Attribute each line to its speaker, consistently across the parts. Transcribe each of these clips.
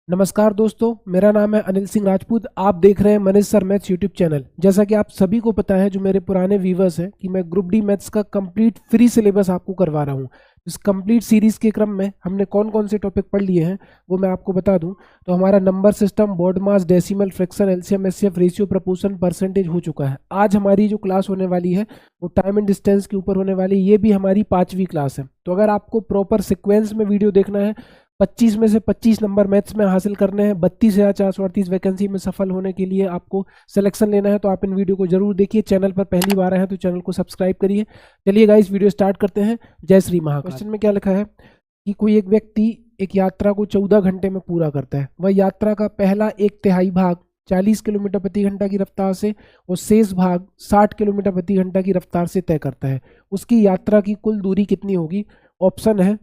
Speaker 1: नमस्कार दोस्तों, मेरा नाम है अनिल सिंह राजपूत। आप देख रहे हैं Manish sir maths YouTube channel. जैसा कि आप सभी को पता है, जो मेरे पुराने व्यूवर्स हैं, कि मैं ग्रुप डी मैथ्स का कंप्लीट फ्री सिलेबस आपको करवा रहा हूं। इस कंप्लीट सीरीज के क्रम में हमने कौन कौन से टॉपिक पढ़ लिए हैं वो मैं आपको बता दूं। तो हमारा number system, BODMAS, decimal, fraction, LCM, HCF, ratio, proportion, percentage हो चुका है। आज हमारी जो क्लास होने वाली है वो टाइम एंड डिस्टेंस के ऊपर होने वाली है। ये भी हमारी 5वीं क्लास है। तो अगर आपको प्रॉपर सिक्वेंस में वीडियो देखना है, 25 में से 25 नंबर मैथ्स में हासिल करने हैं, 32,438 वैकेंसी में सफल होने के लिए आपको सिलेक्शन लेना है, तो आप इन वीडियो को जरूर देखिए। चैनल पर पहली बार आए हैं तो चैनल को सब्सक्राइब करिए। चलिए गाइस, वीडियो स्टार्ट करते हैं। जय श्री महाकाल। क्वेश्चन में क्या लिखा है कि कोई एक व्यक्ति एक यात्रा को 14 घंटे में पूरा करता है। वह यात्रा का पहला 1/3 भाग 40 किलोमीटर प्रति घंटा की रफ्तार से और शेष भाग 60 किलोमीटर प्रति घंटा की रफ्तार से तय करता है। उसकी यात्रा की कुल दूरी कितनी होगी? ऑप्शन है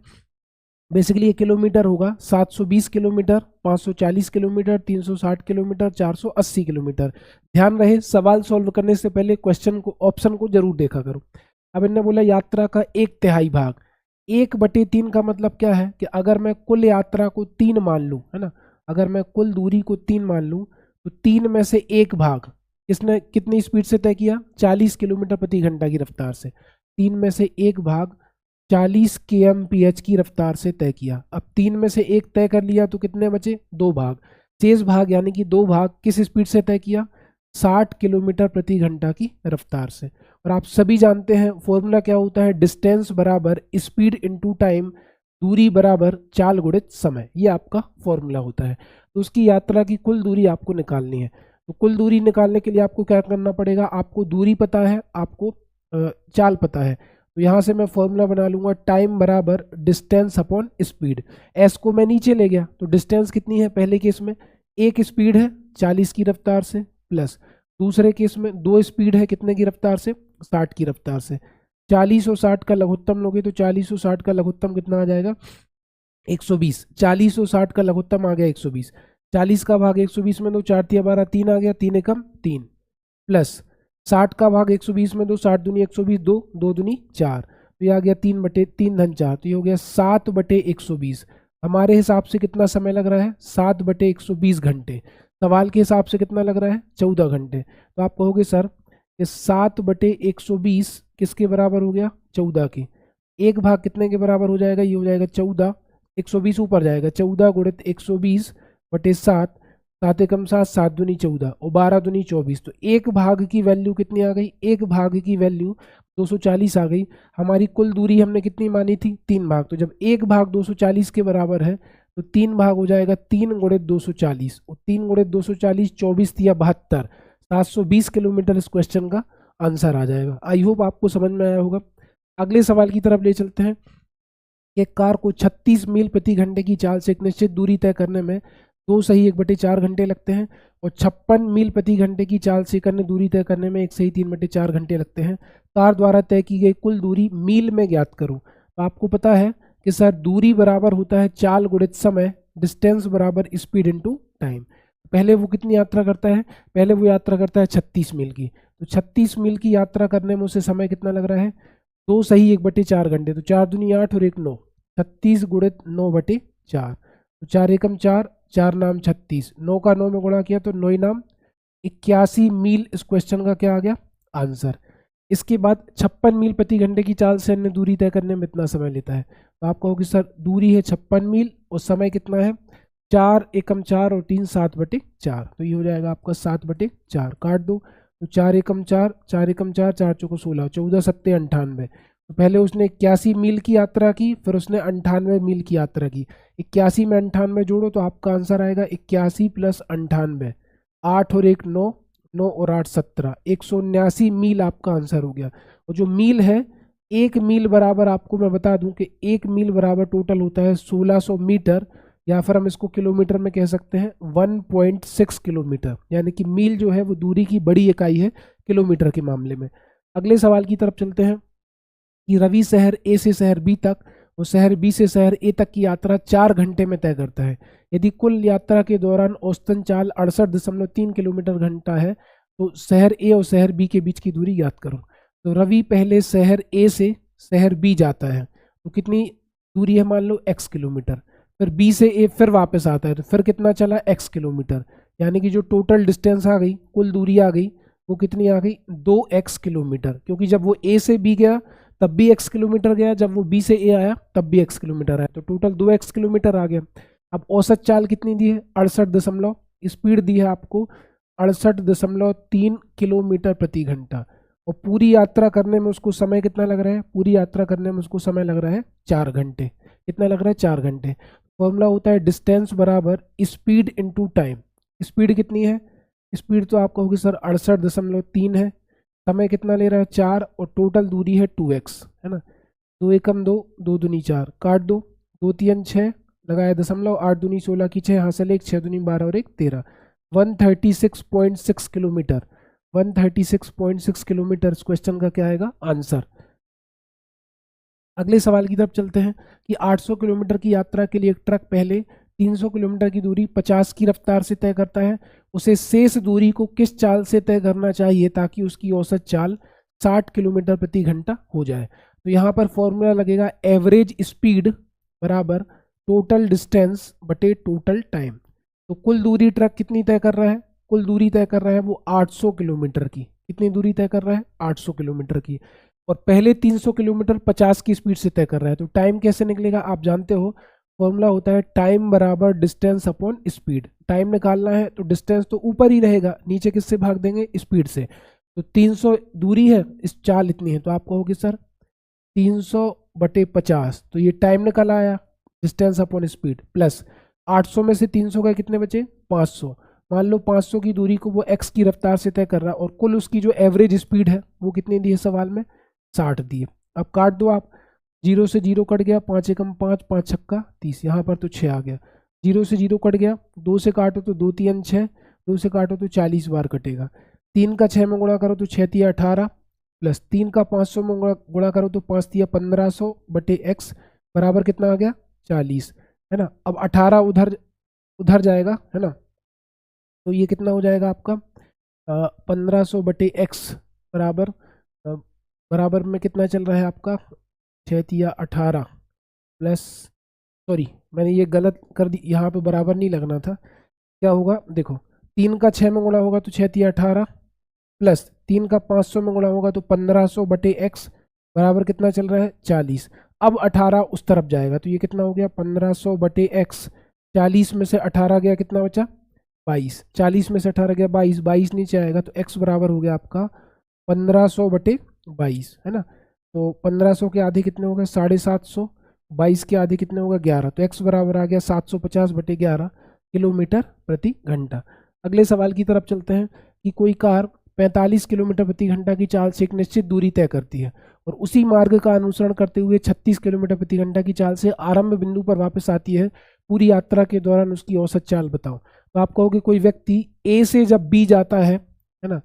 Speaker 1: बेसिकली ये किलोमीटर होगा, 720 किलोमीटर, 540 किलोमीटर, 360 किलोमीटर, 480 किलोमीटर। ध्यान रहे, सवाल सॉल्व करने से पहले क्वेश्चन को, ऑप्शन को जरूर देखा करो। अब इन्होंने बोला यात्रा का 1/3 भाग। 1/3 का मतलब क्या है कि अगर मैं कुल यात्रा को 3 मान लूँ, है ना, अगर मैं कुल दूरी को 3 मान लूँ तो 3 में से एक भाग इसने कितनी स्पीड से तय किया? 40 किलोमीटर प्रति घंटा की रफ्तार से। 3 में से एक भाग 40 kmph की रफ्तार से तय किया। अब 3 में से एक तय कर लिया तो कितने बचे? 2 भाग। शेष भाग यानी कि 2 भाग किस स्पीड से तय किया? 60 किलोमीटर प्रति घंटा की रफ्तार से। और आप सभी जानते हैं फॉर्मूला क्या होता है? डिस्टेंस बराबर स्पीड इनटू टाइम, दूरी बराबर चाल गुणित समय। ये आपका फॉर्मूला होता है। तो उसकी यात्रा की कुल दूरी आपको निकालनी है। तो कुल दूरी निकालने के लिए आपको क्या करना पड़ेगा? आपको दूरी पता है, आपको चाल पता है। तो यहाँ से मैं फॉर्मूला बना लूंगा, टाइम बराबर डिस्टेंस अपॉन स्पीड। एस को मैं नीचे ले गया तो डिस्टेंस कितनी है? पहले केस में एक स्पीड है 40 की रफ्तार से, प्लस दूसरे केस में 2 स्पीड है कितने की रफ्तार से? 60 की रफ्तार से। 40 और 60 का लघुत्तम लोगे तो 40 और 60 का लघुत्तम कितना आ जाएगा? 120। 40 और 60 का लघुत्तम आ गया 120। 40 का भाग 120 में दो, 4 तिया 12, 3 आ गया, 3 एकम 3, प्लस 60 का भाग 120 में दो, 60 दूनी 120, 2 2 दूनी 4, तो ये आ गया 3/3 धन 4, तो ये हो गया 7/120। हमारे हिसाब से कितना समय लग रहा है? 7/120 घंटे। सवाल के हिसाब से कितना लग रहा है? 14 घंटे। तो आप कहोगे सर कि 7/120 किसके बराबर हो गया? 14 के। एक भाग कितने के बराबर हो जाएगा? ये हो जाएगा 14। 120 ऊपर जाएगा, 14 गुणित 120/7, 7 एकम 7, 7 दूनी 14 और 12 दूनी 24। तो एक भाग की वैल्यू कितनी आ गई? एक भाग की वैल्यू 240 आ गई। हमारी कुल दूरी हमने कितनी मानी थी? 3 भाग। तो जब एक भाग 240 के बराबर है तो 3 भाग हो जाएगा 3 गुणित 240, और 3 गुणित 240, 24 या 72, 720 किलोमीटर इस क्वेश्चन का आंसर आ जाएगा। आई होप आपको समझ में आया होगा। अगले सवाल की तरफ ले चलते हैं। एक कार को 36 मील प्रति घंटे की चाल से एक निश्चित दूरी तय करने में 2 सही 1/4 घंटे लगते हैं, और 56 मील प्रति घंटे की चाल से करने दूरी तय करने में 1 सही 3/4 घंटे लगते हैं। कार द्वारा तय की गई कुल दूरी मील में ज्ञात करो। तो आपको पता है कि सर दूरी बराबर होता है चाल गुणित समय, डिस्टेंस बराबर स्पीड इनटू टाइम। पहले वो कितनी यात्रा करता है? पहले वो यात्रा करता है 36 मील की। तो 36 मील की यात्रा करने में उसे समय कितना लग रहा है? 2 सही 1/4 घंटे। तो 4 दूनी 8 और 1 9, 36 गुणित 9/4, तो 4 एकम 4, 4 नाम 36, 9 का 9 में गुणा किया तो 9 नाम 81 मील इस क्वेश्चन का क्या आ गया? आंसर। इसके बाद 56 मील प्रति घंटे की चाल से अन्य दूरी तय करने में इतना समय लेता है। तो आप कहोगे सर दूरी है 56 मील और समय कितना है? 4 एकम 4 और 3 7/4, तो ये हो जाएगा आपका 7/4। काट दो तो 4 एकम 4, 4 एकम 4, 4 चौको 16, 14 सत्ते 98। तो पहले उसने 81 मील की यात्रा की, फिर उसने 98 मील की यात्रा की। 81 में 98 जोड़ो तो आपका आंसर आएगा 81 + 98, 8 और 1 9, 9 और 8 17, 179 मील आपका आंसर हो गया। और जो मील है, 1 मील बराबर, आपको मैं बता दूं कि 1 मील बराबर टोटल होता है 1600 मीटर, या फिर हम इसको किलोमीटर में कह सकते हैं 1.6 किलोमीटर। यानी कि मील जो है वो दूरी की बड़ी इकाई है किलोमीटर के मामले में। अगले सवाल की तरफ चलते हैं कि रवि शहर ए से शहर बी तक और शहर बी से शहर ए तक की यात्रा 4 घंटे में तय करता है। यदि कुल यात्रा के दौरान औसतन चाल 68.3 किलोमीटर घंटा है तो शहर ए और शहर बी के बीच की दूरी ज्ञात करो। तो रवि पहले शहर ए से शहर बी जाता है, तो कितनी दूरी है? मान लो x किलोमीटर। फिर बी से ए फिर वापस आता है, तो फिर कितना चला, x किलोमीटर, यानी कि जो टोटल डिस्टेंस आ गई, कुल दूरी आ गई, वो कितनी आ गई, 2x किलोमीटर, क्योंकि जब वो ए से बी गया तब भी x किलोमीटर गया, जब वो बी से ए आया तब भी x किलोमीटर आया, तो टोटल 2x किलोमीटर आ गया। अब औसत चाल कितनी दी है, 68 स्पीड दी है आपको 68.3 किलोमीटर प्रति घंटा, और पूरी यात्रा करने में उसको समय कितना लग रहा है, पूरी यात्रा करने में उसको समय लग रहा है 4 घंटे। कितना लग रहा है, 4 घंटे। फॉर्मूला होता है डिस्टेंस बराबर स्पीड इनटू टाइम। स्पीड कितनी है, स्पीड तो आप कहोगे सर 68.3 है, समय कितना ले रहा है 4, और टोटल दूरी है 2x, है ना। 2 एकम 2, 2 दूनी 4, काट दो, 2 3 6, लगाया दशमलव, 8 दूनी 16 की 6, हासिल 1, 6 दूनी 12 और 1 13, 136.6 किलोमीटर, 136.6 किलोमीटर इस क्वेश्चन का क्या आएगा आंसर। अगले सवाल की तरफ चलते हैं कि 800 किलोमीटर की यात्रा के लिए एक ट्रक पहले 300 किलोमीटर की दूरी 50 की रफ्तार से तय करता है, उसे शेष दूरी को किस चाल से तय करना चाहिए ताकि उसकी औसत चाल 60 किलोमीटर प्रति घंटा हो जाए। तो यहाँ पर फॉर्मूला लगेगा एवरेज स्पीड बराबर टोटल डिस्टेंस बटे टोटल टाइम। तो कुल दूरी ट्रक कितनी तय कर रहा है, कुल दूरी तय कर रहा है वो 800 किलोमीटर की, कितनी दूरी तय कर रहा है 800 किलोमीटर की, और पहले 300 किलोमीटर 50 की स्पीड से तय कर रहा है। तो टाइम कैसे निकलेगा, आप जानते हो फॉर्मूला होता है टाइम बराबर डिस्टेंस अपॉन स्पीड। टाइम निकालना है तो डिस्टेंस तो ऊपर ही रहेगा, नीचे किससे भाग देंगे, स्पीड से। तो 300 दूरी है, इस चाल इतनी है, तो आप कहोगे सर 300 बटे 50, तो ये टाइम निकल आया डिस्टेंस अपॉन स्पीड, प्लस 800 में से 300 का कितने बचे 500, मान लो 500 की दूरी को वो x की रफ्तार से तय कर रहा है, और कुल उसकी जो एवरेज स्पीड है वो कितनी दी है सवाल में 60 दी है। अब काट दो आप, 0 से 0 कट गया, 5 एकम 5, 5 छक्का 30, यहाँ पर तो 6 आ गया, 0 से 0 कट गया, 2 से काटो तो 2 3 6, 2 से काटो तो 40 बार कटेगा, 3 का 6 में गुणा करो तो 6 3 18, प्लस 3 का 500 में गुणा करो तो 5 3 1500 बटे x बराबर कितना आ गया 40, है ना। अब 18 उधर उधर जाएगा, है ना, तो ये कितना हो जाएगा आपका 1500 बटे x बराबर बराबर में कितना चल रहा है आपका 6 3 18, प्लस सॉरी मैंने ये गलत कर दी, यहाँ पे बराबर नहीं लगना था, क्या होगा देखो, 3 का 6 में गुणा होगा तो 6 3 18, प्लस 3 का 500 में गुणा होगा तो 1500 बटे x बराबर कितना चल रहा है 40। अब 18 उस तरफ जाएगा तो ये कितना हो गया 1500 बटे x, 40 में से 18 गया कितना बचा 22, 40 में से 18 गया 22, 22 नीचे आएगा तो x बराबर हो गया आपका 1500 बटे 22, है ना। तो 1500 के आधे कितने हो गए 750, 22 के आधे कितने होगा 11, तो x बराबर आ गया 750 बटे 11 किलोमीटर प्रति घंटा। अगले सवाल की तरफ चलते हैं कि कोई कार 45 किलोमीटर प्रति घंटा की चाल से एक निश्चित दूरी तय करती है और उसी मार्ग का अनुसरण करते हुए 36 किलोमीटर प्रति घंटा की चाल से आरंभ बिंदु पर वापस आती है, पूरी यात्रा के दौरान उसकी औसत चाल बताओ। तो आप कहोगे कोई व्यक्ति ए से जब बी जाता है ना,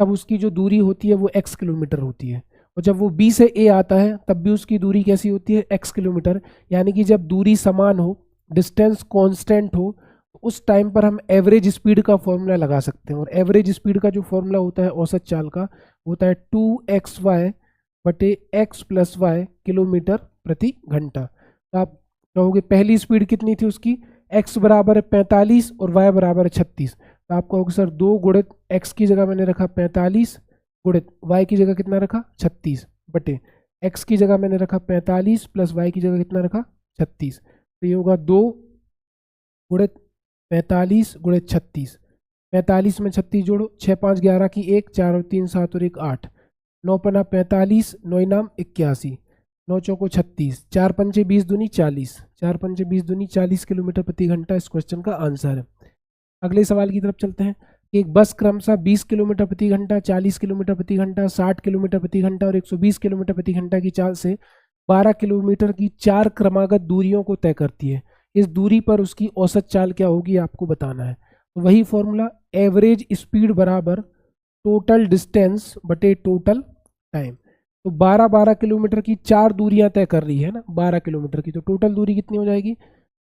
Speaker 1: तब उसकी जो दूरी होती है वो x किलोमीटर होती है, और जब वो बी से ए आता है तब भी उसकी दूरी कैसी होती है x किलोमीटर, यानी कि जब दूरी समान हो, डिस्टेंस कांस्टेंट हो, उस टाइम पर हम एवरेज स्पीड का फॉर्मूला लगा सकते हैं। और एवरेज स्पीड का जो फॉर्मूला होता है औसत चाल का होता है 2xy बटे x प्लस वाई किलोमीटर प्रति घंटा। तो आप कहोगे पहली स्पीड कितनी थी उसकी, x बराबर है 45 और y बराबर है 36, तो आप कहोगे सर 2 गुणित x की जगह मैंने रखा 45 गुणित y की जगह कितना रखा 36 बटे x की जगह मैंने रखा 45 प्लस y की जगह कितना रखा 36, तो ये होगा 2 गुणित 45 गुणित 36, 45 में 36 जोड़ो, 6 5 11 की 1, 4 और 3 7 और 1 8, 9 पना 45, 9 नाम 81, 9 चौको 36, 4 पंचे 20 दूनी 40, 4 पंचे 20 दूनी 40 किलोमीटर प्रति घंटा इस क्वेश्चन का आंसर है। अगले सवाल की तरफ चलते हैं। एक बस क्रमशः 20 किलोमीटर प्रति घंटा, 40 किलोमीटर प्रति घंटा, 60 किलोमीटर प्रति घंटा और 120 किलोमीटर प्रति घंटा की चाल से 12 किलोमीटर की 4 क्रमागत दूरियों को तय करती है। इस दूरी पर उसकी औसत चाल क्या होगी आपको बताना है। तो वही फॉर्मूला एवरेज स्पीड बराबर टोटल डिस्टेंस बटे टोटल टाइम। तो 12 किलोमीटर की 4 दूरियां तय कर रही है ना, 12 किलोमीटर की, तो टोटल दूरी कितनी हो जाएगी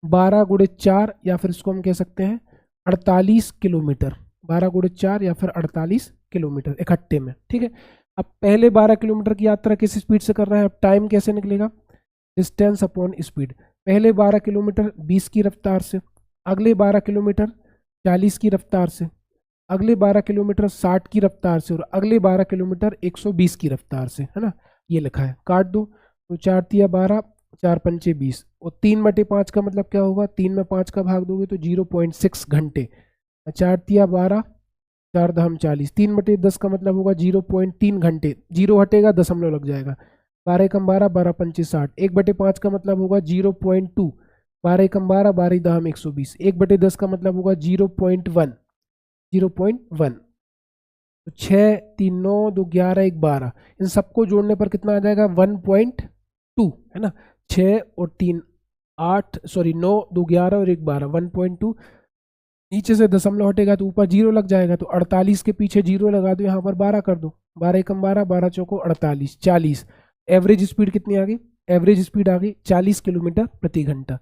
Speaker 1: 12 गुणित 4, या फिर इसको हम कह सकते हैं 48 किलोमीटर, 12 गुणित 4 या फिर 48 किलोमीटर इकट्ठे में, ठीक है। अब पहले 12 किलोमीटर की यात्रा किस स्पीड से कर रहा है, अब टाइम कैसे निकलेगा, डिस्टेंस अपॉन स्पीड। पहले 12 किलोमीटर 20 की रफ्तार से, अगले 12 किलोमीटर 40 की रफ्तार से, अगले 12 किलोमीटर 60 की रफ्तार से और अगले 12 किलोमीटर 120 की रफ्तार से, है ना। ये लिखा है, काट दो। तो 4 तिया 12, 4 पंचे 20 और 3/5 का मतलब क्या होगा, 3 में 5 का भाग दोगे तो 0.6 घंटे। 4 तिया 12, 4 दहम 40, 3/10 का मतलब होगा 0.3 घंटे। 0 हटेगा, दशमलव लग जाएगा। 12 एकम 12, 12 पंचे 60, 1/5 का मतलब होगा 0.2, 12 एकम 12, 12 दहम 120, 1/10 का मतलब होगा 0.1, 0.1। तो 6 3 9 2 11 1 12, इन सबको जोड़ने पर कितना आ जाएगा 1.2, है ना। 6 और 3 8, सॉरी 9 2 11 और 1 12, 1.2। नीचे से दशमलव हटेगा तो ऊपर 0 लग जाएगा, तो 48 के पीछे 0 लगा दो, यहाँ पर 12 कर दो। 12 एकम 12, 12 चौको 48, 40। एवरेज स्पीड कितनी आ गई, एवरेज स्पीड आ गई 40 किलोमीटर प्रति घंटा।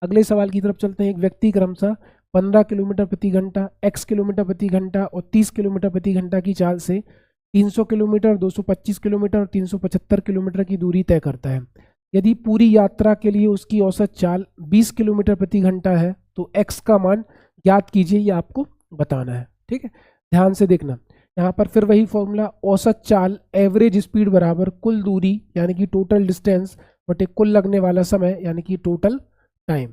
Speaker 1: अगले सवाल की तरफ चलते हैं। एक व्यक्ति क्रमशः 15 किलोमीटर प्रति घंटा, x किलोमीटर प्रति घंटा और 30 किलोमीटर प्रति घंटा की चाल से 300 किलोमीटर, 225 किलोमीटर और 375 किलोमीटर की दूरी तय करता है। यदि पूरी यात्रा के लिए उसकी औसत चाल 20 किलोमीटर प्रति घंटा है तो x का मान ज्ञात कीजिए, ये आपको बताना है। ठीक है, ध्यान से देखना। यहाँ पर फिर वही फॉर्मूला, औसत चाल एवरेज स्पीड बराबर कुल दूरी यानी कि टोटल डिस्टेंस बटे कुल लगने वाला समय यानी कि टोटल टाइम,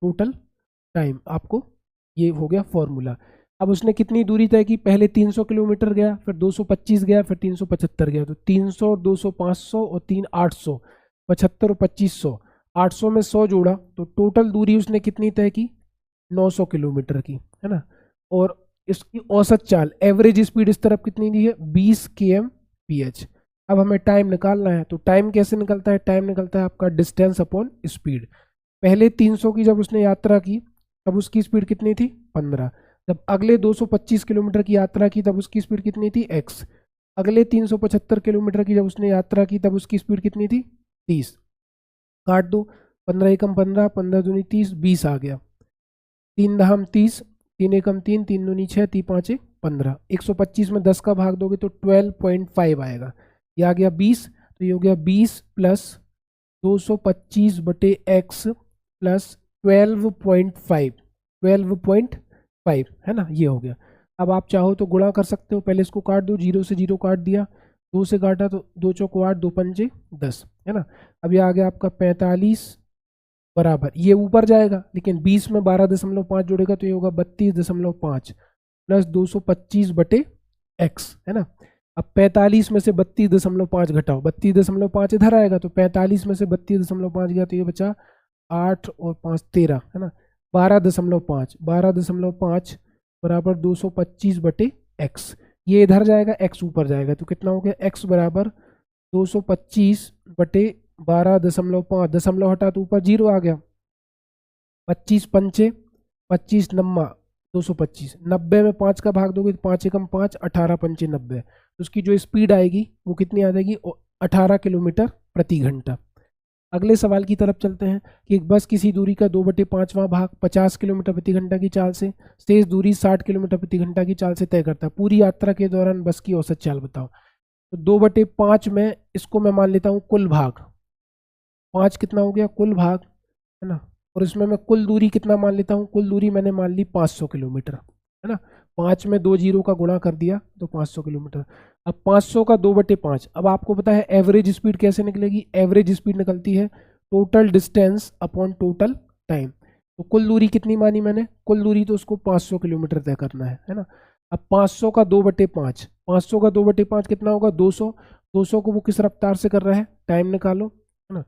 Speaker 1: टोटल टाइम। आपको ये हो गया फॉर्मूला। अब उसने कितनी दूरी तय की, पहले 300 किलोमीटर गया, फिर 225 गया, फिर 375 गया। तो 300 200 500 और 3 800, 75 और 2500, 800 में 100 जोड़ा तो टोटल दूरी उसने कितनी तय की 900 किलोमीटर की, है ना। और इसकी औसत चाल एवरेज स्पीड इस तरफ कितनी दी है 20 km/h। अब हमें टाइम निकालना है, तो टाइम कैसे निकलता है, टाइम निकलता है आपका डिस्टेंस अपॉन स्पीड। पहले 300 की जब उसने यात्रा की तब उसकी स्पीड कितनी थी 15, जब अगले 225 किलोमीटर की यात्रा की तब उसकी स्पीड कितनी थी x, अगले 375 किलोमीटर की जब उसने यात्रा की तब उसकी स्पीड कितनी थी 30। काट दो, 15 एकम 15, 15 दूनी 30, 20 आ गया। 3 दहम 30, 3 एकम 3, 3 दूनी 6, 3 पाँचे 15। 125 में 10 का भाग दोगे तो 12.5 आएगा। ये आ गया 20, तो ये हो गया 20 प्लस 225 बटे x प्लस 12.5, 12.5, है ना, ये हो गया। अब आप चाहो तो गुणा कर सकते हो, पहले इसको काट दो, 0 से 0 काट दिया, 2 से काटा तो 2 चौको 8, 2 पंचे 10, है ना। अब ये आ गया आपका 45 बराबर, ये ऊपर जाएगा लेकिन 20 में 12.5 जोड़ेगा तो ये होगा 32.5 प्लस 225 बटे x, है ना। अब 45 में से 32.5 घटाओ, 32.5 इधर आएगा तो 45 में से 32.5 गया तो ये बचा 8 और 5 13, है ना। 12.5, 12.5 बराबर 225 बटे x, ये इधर जाएगा x ऊपर जाएगा तो कितना हो गया x बराबर 225 बटे 12.5, दशमलव हटा तो ऊपर 0 आ गया। 25 पंचे 25 नम्मा 225, 90 में 5 का भाग दोगे तो 5 एकम 5, 18 पंचे 90, तो उसकी जो स्पीड आएगी वो कितनी आ जाएगी 18 किलोमीटर प्रति घंटा। अगले सवाल की तरफ चलते हैं कि एक बस किसी दूरी का 2/5वां भाग 50 किलोमीटर प्रति घंटा की चाल से शेष दूरी 60 किलोमीटर प्रति घंटा की चाल से तय करता है। पूरी यात्रा के दौरान बस की औसत चाल बताओ। तो 2/5 में इसको मैं मान लेता हूँ कुल भाग, 5 कितना हो गया कुल भाग, है ना। और इसमें मैं कुल दूरी कितना मान लेता हूँ, कुल दूरी मैंने मान ली 500 किलोमीटर, है ना। 5 में 2 जीरो का गुणा कर दिया तो 500 किलोमीटर। अब 500 का 2/5, अब आपको पता है एवरेज स्पीड कैसे निकलेगी, एवरेज स्पीड निकलती है total distance upon total time. तो कुल दूरी कितनी मानी मैंने, कुल दूरी तो उसको 500 किलोमीटर तय करना है ना। अब 500 का 2/5, 500 का 2/5 कितना होगा 200, 200 को वो किस रफ्तार से कर रहा है, टाइम निकालो, है ना।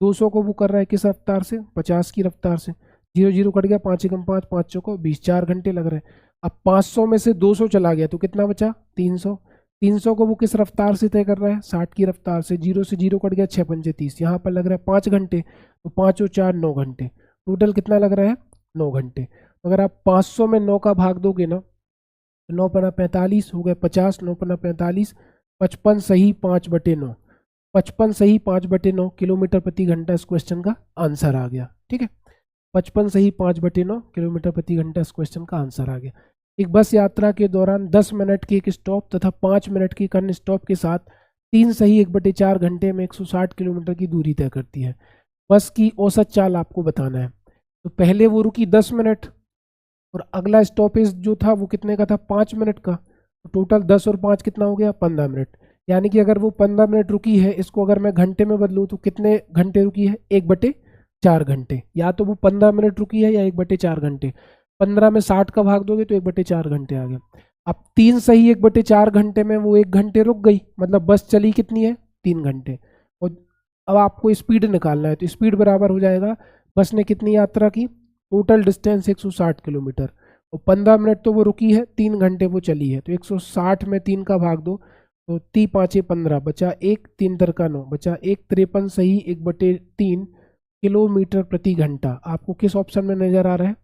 Speaker 1: 200 को वो कर रहा है किस रफ्तार से, 50 की रफ्तार से। 0 0 कट गया, 5 एकम 5, 5 चौको 20, 4 घंटे लग रहे हैं। अब 500 में से 200 चला गया तो कितना बचा 300, 300 को वो किस रफ्तार से तय कर रहा है 60 की रफ्तार से। 0 से 0 कट गया, 6 पंजे 30, यहाँ पर लग रहा है 5 घंटे, तो 5 और 4 9 घंटे, टोटल कितना लग रहा है 9 घंटे। अगर आप 500 में 9 का भाग दोगे ना तो 9 पना 45 हो गए 50, 9 पना 45, 55 सही 5/9, 55 सही 5/9 किलोमीटर प्रति घंटा इस क्वेश्चन का आंसर आ गया। ठीक है, 55 सही 5/9 किलोमीटर प्रति घंटा इस क्वेश्चन का आंसर आ गया। एक बस यात्रा के दौरान 10 मिनट के एक स्टॉप तथा 5 मिनट के अन्य स्टॉप के साथ 3 सही 1/4 घंटे में 160 किलोमीटर की दूरी तय करती है। बस की औसत चाल आपको बताना है। तो पहले वो रुकी 10 मिनट और अगला स्टॉपेज जो था वो कितने का था, 5 मिनट का। तो टोटल 10 और 5 कितना हो गया, 15 मिनट। यानी कि अगर वो 15 मिनट रुकी है, इसको अगर मैं घंटे में बदलूँ तो कितने घंटे रुकी है, 1/4 घंटे। या तो वो 15 मिनट रुकी है या 1/4 घंटे। 15 में 60 का भाग दोगे तो 1/4 घंटे आ गया। अब 3 सही 1/4 घंटे में वो 1 घंटे रुक गई, मतलब बस चली कितनी है, 3 घंटे। और अब आपको स्पीड निकालना है, तो स्पीड बराबर हो जाएगा, बस ने कितनी यात्रा की, टोटल डिस्टेंस 160 किलोमीटर, और 15 मिनट तो वो रुकी है, 3 घंटे वो चली है, तो 160 में 3 का भाग दो, तो 3×5=15, बचा 1, 3×3=9, बचा 1, 53 सही 1/3 किलोमीटर प्रति घंटा। आपको किस ऑप्शन में नजर आ रहा है,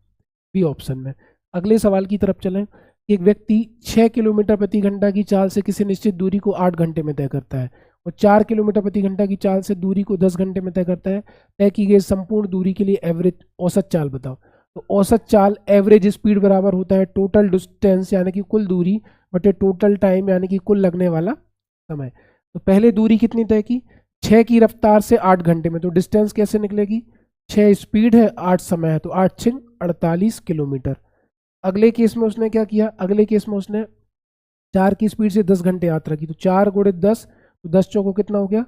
Speaker 1: बी ऑप्शन में। अगले सवाल की तरफ चलें। एक व्यक्ति 6 किलोमीटर प्रति घंटा की चाल से किसी निश्चित दूरी को 8 घंटे में तय करता है और 4 किलोमीटर प्रति घंटा की चाल से दूरी को 10 घंटे में तय करता है। तय की गई संपूर्ण दूरी के लिए एवरेज औसत चाल बताओ। तो औसत चाल एवरेज स्पीड बराबर होता है टोटल डिस्टेंस यानी कि कुल दूरी बटे टोटल टाइम यानी कि कुल लगने वाला समय। तो पहले दूरी कितनी तय की, 6 की रफ्तार से 8 घंटे में, तो डिस्टेंस कैसे निकलेगी, 6 स्पीड है 8 समय है, तो 8×6 48 किलोमीटर। अगले केस में उसने क्या किया, अगले केस में उसने 4 की स्पीड से 10 घंटे यात्रा की, तो 4×10, तो 10 चौको कितना हो गया,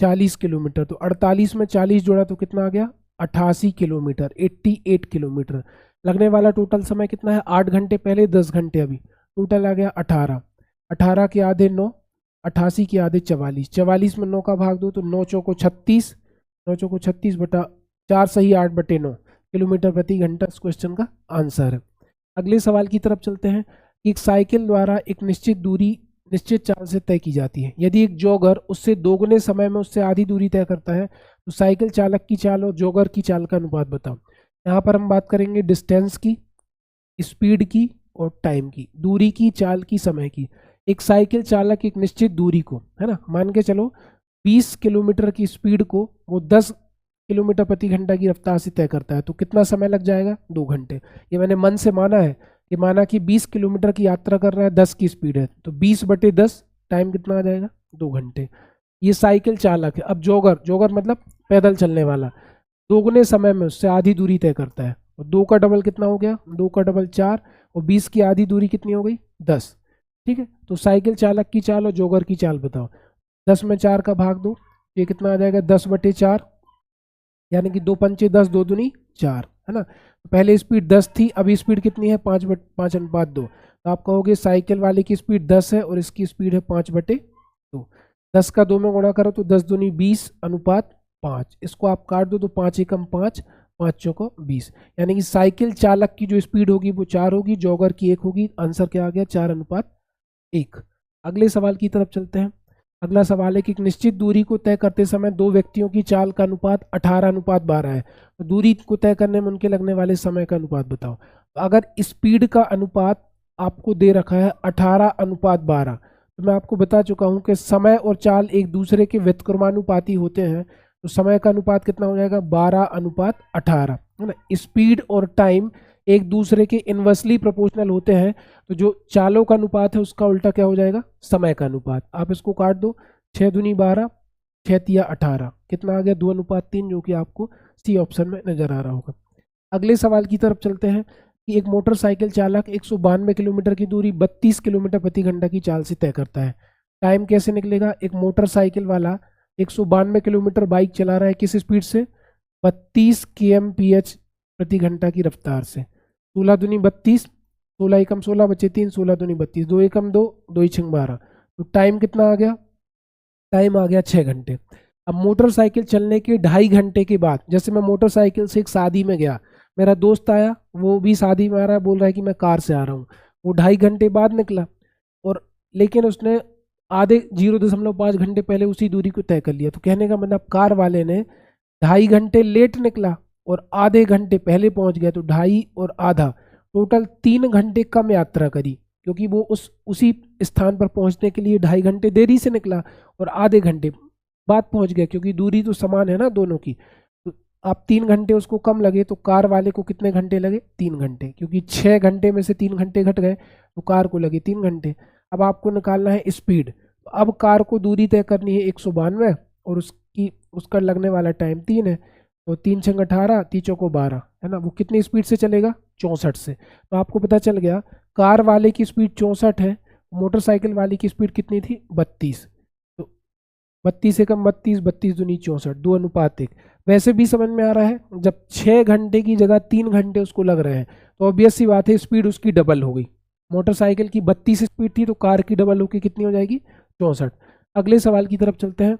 Speaker 1: 40 किलोमीटर। तो 48 में 40 जोड़ा तो कितना आ गया, 88 किलोमीटर, 88 किलोमीटर। लगने वाला टोटल समय कितना है, 8 घंटे पहले 10 घंटे अभी, टोटल आ गया 18। 18 के आधे 9, 88 के आधे 44, 44 में 9 का भाग दो तो 9 चौको 36, 9 चौको 36 बटा 4 सही 8/9 किलोमीटर प्रति घंटा इस क्वेश्चन का आंसर है। अगले सवाल की तरफ चलते हैं। एक साइकिल द्वारा एक निश्चित दूरी निश्चित चाल से तय की जाती है। यदि एक जॉगर उससे दोगुने समय में उससे आधी दूरी तय करता है तो साइकिल चालक की चाल और जॉगर की चाल का अनुपात बताओ। यहाँ पर हम बात करेंगे डिस्टेंस की, स्पीड की और टाइम की, दूरी की, चाल की, समय की। एक साइकिल चालक एक निश्चित दूरी को, है ना, मान के चलो 20 किलोमीटर की स्पीड को वो 10 किलोमीटर प्रति घंटा की रफ्तार से तय करता है, तो कितना समय लग जाएगा, 2 घंटे। ये मैंने मन से माना है कि माना कि 20 किलोमीटर की यात्रा कर रहा है, 10 की स्पीड है, तो 20/10 टाइम कितना आ जाएगा, 2 घंटे। ये साइकिल चालक है। अब जॉगर, जॉगर मतलब पैदल चलने वाला, दोगुने समय में उससे आधी दूरी तय करता है, और 2 का डबल कितना हो गया, 2 का डबल 4, और 20 की आधी दूरी कितनी हो गई, 10। ठीक है, तो साइकिल चालक की चाल और जॉगर की चाल बताओ। 10 में 4 का भाग दो, ये कितना आ जाएगा, 10/4, यानी कि 2×5 = 10, 2×2 = 4, है ना। तो पहले स्पीड 10 थी, अभी स्पीड कितनी है, 5/5 तो आप कहोगे साइकिल वाले की स्पीड 10 है और इसकी स्पीड है 5/2। 10 का 2 में गुणा करो तो 10×2 = 20:5। इसको आप काट दो तो 5 एकम 5, 5 चौको 20, यानी कि साइकिल चालक की जो स्पीड होगी वो 4 होगी, जॉगर की 1 होगी। आंसर क्या आ गया, 4:1। अगले सवाल की तरफ चलते हैं। अगला सवाल है कि एक निश्चित दूरी को तय करते समय दो व्यक्तियों की चाल का अनुपात 18:12 है, तो दूरी को तय करने में उनके लगने वाले समय का अनुपात बताओ। तो अगर स्पीड का अनुपात आपको दे रखा है 18:12, तो मैं आपको बता चुका हूं कि समय और चाल एक दूसरे के व्युत्क्रमानुपाती होते हैं, तो समय का अनुपात कितना हो जाएगा, 12:18, है ना। स्पीड और टाइम एक दूसरे के इनवर्सली प्रोपोर्शनल होते हैं, तो जो चालों का अनुपात है उसका उल्टा क्या हो जाएगा, समय का अनुपात। आप इसको काट दो, 6×2 = 12, 6×3 = 18, कितना आ गया, 2:3, जो कि आपको सी ऑप्शन में नजर आ रहा होगा। अगले सवाल की तरफ चलते हैं कि एक मोटरसाइकिल चालक 192 किलोमीटर की दूरी 32 किलोमीटर प्रति घंटा की चाल से तय करता है। टाइम कैसे निकलेगा, एक मोटरसाइकिल वाला 192 किलोमीटर बाइक चला रहा है किस स्पीड से, 32 kmph प्रति घंटा की रफ्तार से। 16×2 = 32, 16 एकम 16 बचे 3, 16×2 = 32, 2 एकम 2, 2 × 12, तो टाइम कितना आ गया, टाइम आ गया 6 घंटे। अब मोटरसाइकिल चलने के 2.5 घंटे के बाद, जैसे मैं मोटरसाइकिल से एक शादी में गया, मेरा दोस्त आया, वो भी शादी में आ रहा है, बोल रहा है कि मैं कार से आ रहा हूँ, वो 2.5 घंटे बाद निकला, और लेकिन उसने आधे 0.5 घंटे पहले उसी दूरी को तय कर लिया। तो कहने का मतलब कार वाले ने 2.5 घंटे लेट निकला और आधे घंटे पहले पहुंच गया, तो 2.5 और आधा टोटल 3 घंटे कम यात्रा करी, क्योंकि वो उसी स्थान पर पहुंचने के लिए 2.5 घंटे देरी से निकला और आधे घंटे बाद पहुंच गया, क्योंकि दूरी तो समान है ना दोनों की। तो आप 3 घंटे उसको कम लगे, तो कार वाले को कितने घंटे लगे, 3 घंटे, क्योंकि 6 घंटे में से 3 घंटे घट गए, तो कार को लगे 3 घंटे। अब आपको निकालना है स्पीड। अब कार को दूरी तय करनी है 192 और उसका लगने वाला टाइम 3 है, तो 3 छंग 18, 3 चौको 12, है ना। वो कितनी स्पीड से चलेगा? 64 से। तो आपको पता चल गया कार वाले की स्पीड 64 है, मोटरसाइकिल वाली की स्पीड कितनी थी? 32। तो 32 एकम 32, 32 दूनी 64, 2:1। वैसे भी समझ में आ रहा है, जब 6 घंटे की जगह 3 घंटे उसको लग रहे हैं तो ऑब्वियस सी बात है स्पीड उसकी डबल हो गई। मोटरसाइकिल की 32 स्पीड थी तो कार की डबल होकर कितनी हो जाएगी? 64। अगले सवाल की तरफ चलते हैं।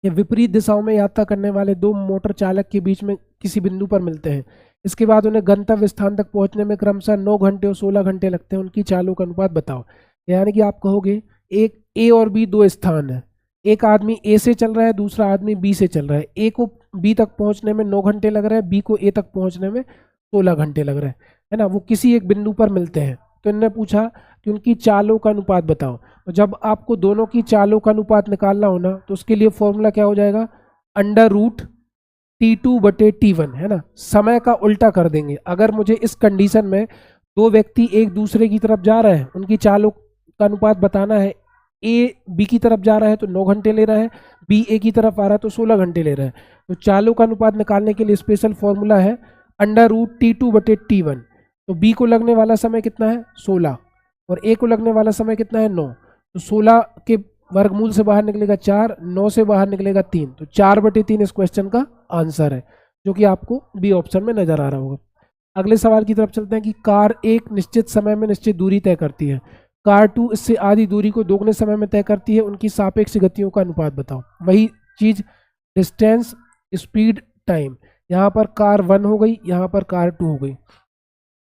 Speaker 1: ये विपरीत दिशाओं में यात्रा करने वाले दो मोटर चालक के बीच में किसी बिंदु पर मिलते हैं। इसके बाद उन्हें गंतव्य स्थान तक पहुंचने में क्रमशः 9 घंटे और 16 घंटे लगते हैं। उनकी चालों का अनुपात बताओ। यानी कि आप कहोगे एक ए और बी दो स्थान है, एक आदमी ए से चल रहा है, दूसरा आदमी बी से चल रहा है। ए को बी तक पहुंचने में 9 घंटे लग रहे हैं, बी को ए तक पहुंचने में 16 घंटे लग रहे हैं, है ना। वो किसी एक बिंदु पर मिलते हैं तो इन्होंने पूछा कि उनकी चालों का अनुपात बताओ। तो जब आपको दोनों की चालों का अनुपात निकालना हो ना तो उसके लिए फॉर्मूला क्या हो जाएगा? √T2/T1, है ना। समय का उल्टा कर देंगे। अगर मुझे इस कंडीशन में दो व्यक्ति एक दूसरे की तरफ जा रहे हैं, उनकी चालों का अनुपात बताना है। ए बी की तरफ जा रहा है तो 9 घंटे ले रहा है, बी ए की तरफ आ रहा है तो 16 घंटे ले रहा है। तो चालों का अनुपात निकालने के लिए स्पेशल फॉर्मूला है √T2/T1। तो बी को लगने वाला समय कितना है? 16, और ए को लगने वाला समय कितना है? 9। तो 16 के वर्गमूल से बाहर निकलेगा 4, 9 से बाहर निकलेगा 3, तो 4/3 इस क्वेश्चन का आंसर है, जो कि आपको बी ऑप्शन में नजर आ रहा होगा। अगले सवाल की तरफ चलते हैं कि कार एक निश्चित समय में निश्चित दूरी तय करती है, कार 2 इससे आधी दूरी को दोगुने समय में तय करती है। उनकी सापेक्ष गतियों का अनुपात बताओ। वही चीज, डिस्टेंस, स्पीड, टाइम। यहाँ पर कार 1 हो गई, यहाँ पर कार 2 हो गई, है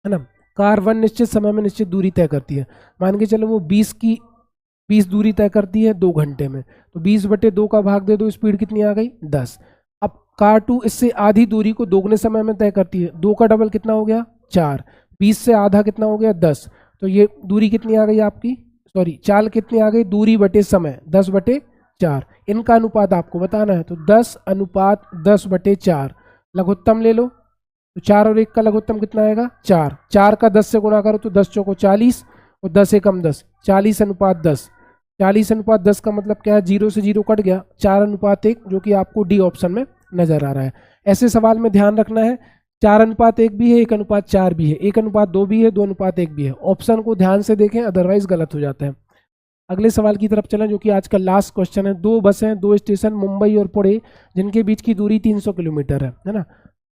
Speaker 1: ना। कार 1 निश्चित समय में निश्चित दूरी तय करती है। मान के चलो वो 20 दूरी तय करती है 2 घंटे में, तो 20/2 का भाग दे दो, स्पीड कितनी आ गई? 10। अब कार 2 इससे आधी दूरी को दोगुने समय में तय करती है, 2 का डबल कितना हो गया? 4। 20 से आधा कितना हो गया? 10। तो ये दूरी कितनी आ गई आपकी? सॉरी, चाल कितनी आ गई? दूरी बटे समय, 10/4। इनका अनुपात आपको बताना है, तो 10:10/4। लघुत्तम ले लो, तो 4 और 1 का लघुत्तम कितना आएगा? 4। 4 का 10 से गुणा करो तो 10 चौको 40, और 10 एकम 10, 40:10। 40:10 का मतलब क्या है? 0 से 0 कट गया, 4:1, जो कि आपको डी ऑप्शन में नजर आ रहा है। ऐसे सवाल में ध्यान रखना है 4:1 भी है, 1:4 भी है, 1:2 भी है, 2:1 भी है। ऑप्शन को ध्यान से देखें, अदरवाइज गलत हो जाता है। अगले सवाल की तरफ चलें, जो कि आज का लास्ट क्वेश्चन है। दो बसें, दो स्टेशन मुंबई और पुणे, जिनके बीच की दूरी 300 किलोमीटर है ना।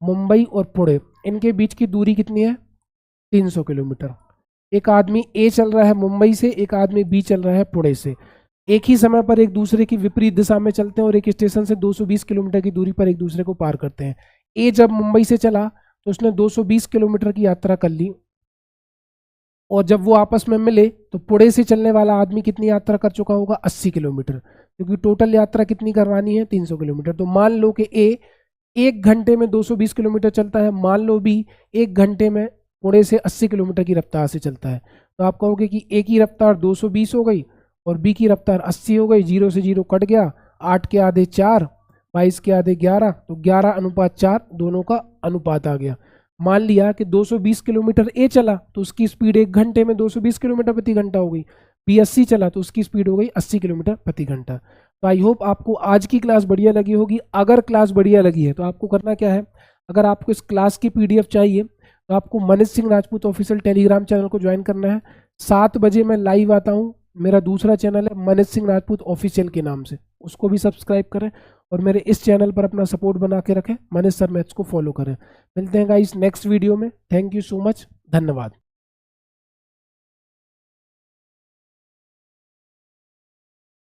Speaker 1: मुंबई और पुणे, इनके बीच की दूरी कितनी है? 300 किलोमीटर। एक आदमी ए चल रहा है मुंबई से, एक आदमी बी चल रहा है पुणे से। एक ही समय पर एक दूसरे की विपरीत दिशा में चलते हैं और एक स्टेशन से 220 किलोमीटर की दूरी पर एक दूसरे को पार करते हैं। ए जब मुंबई से चला तो उसने 220 किलोमीटर की यात्रा कर ली, और जब वो आपस में मिले तो पुणे से चलने वाला आदमी कितनी यात्रा कर चुका होगा? 80 किलोमीटर, क्योंकि टोटल यात्रा कितनी करवानी है? 300 किलोमीटर। तो मान लो कि ए 1 घंटे में 220 किलोमीटर चलता है, मान लो बी 1 घंटे में पुणे से 80 किलोमीटर की रफ्तार से चलता है। तो आप कहोगे कि ए की रफ्तार 220 हो गई और बी की रफ्तार 80 हो गई, 0 से 0 कट गया, 8 के आधे 4, 22 के आधे 11, तो 11:4 दोनों का अनुपात आ गया। मान लिया कि 220 किलोमीटर ए चला तो उसकी स्पीड 1 घंटे में 220 किलोमीटर प्रति घंटा हो गई, बी 80 चला तो उसकी स्पीड हो गई 80 किलोमीटर प्रति घंटा। तो आई होप आपको आज की क्लास बढ़िया लगी होगी। अगर क्लास बढ़िया लगी है तो आपको करना क्या है, अगर आपको इस क्लास की पीडीएफ चाहिए तो आपको Manish Singh Rajput official Telegram channel को ज्वाइन करना है। 7 बजे मैं लाइव आता हूँ, मेरा दूसरा चैनल है मनीष सिंह राजपूत ऑफिशियल के नाम से, उसको भी सब्सक्राइब करें और मेरे इस चैनल पर अपना सपोर्ट बना के रखें। मनीष सर मैथ्स को फॉलो करें। मिलते हैं गाइस नेक्स्ट वीडियो में। थैंक यू सो मच, धन्यवाद।